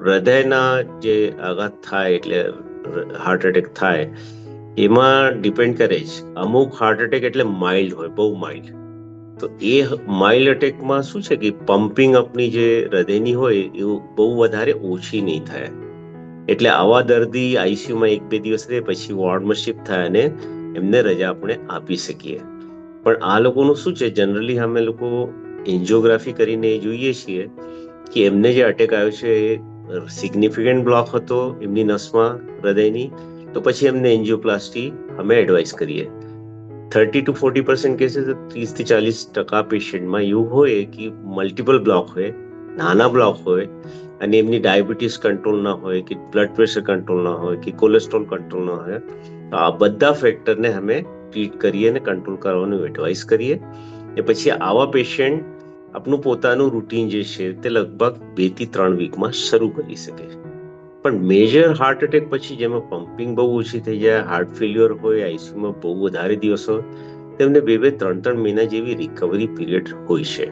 હૃદયના જે આઘાત થાય એટલે હાર્ટ એટેક થાય એમાં ડિપેન્ડ કરે છે. અમુક હાર્ટ એટેક એટલે માઇલ્ડ હોય, બહુ માઇલ્ડ. તો એ માઇલ્ડ અટેકમાં શું છે કે પમ્પિંગ આપની જે હૃદયની હોય એ બહુ વધારે ઓછી નહીં થાય. એટલે આવા દર્દી આઈસીયુમાં 1-2 દિવસ રહે, પછી વોર્ડમાં શિફ્ટ થાય અને એમને રજા આપણે આપી શકીએ. પણ આ લોકોનું શું છે, જનરલી અમે લોકો એન્જિયોગ્રાફી કરીને જોઈએ છીએ કે એમને જે અટેક આવ્યો છે એ સિગ્નિફિકન્ટ બ્લોક હતો એમની નસમાં હૃદયની, તો પછી એમને એન્જિયોપ્લાસ્ટી અમે એડવાઇસ કરીએ. 30-40% કેસીસ, 30-40% પેશન્ટમાં એવું હોય કે મલ્ટિપલ બ્લોક હોય, નાના બ્લોક હોય, અને એમની ડાયાબિટીસ કંટ્રોલ ના હોય, કે બ્લડ પ્રેશર કંટ્રોલ ના હોય, કે કોલેસ્ટ્રોલ કંટ્રોલ ના હોય, તો આ બધા ફેક્ટરને અમે ટ્રીટ કરીએ અને કંટ્રોલ કરવાનું એડવાઇસ કરીએ. એ પછી આવા પેશન્ટ આપનું પોતાનું રૂટીન જે છે તે લગભગ 2-3 વીકમાં શરૂ કરી શકે. પણ મેજર હાર્ટ એટેક પછી જેમાં પમ્પિંગ બહુ ઓછી થઈ જાય, હાર્ટ ફેલ્યોર હોય, આઈસીયુમાં બહુ વધારે દિવસો, તેમને 2-3 મહિના જેવી રિકવરી પીરિયડ હોય છે.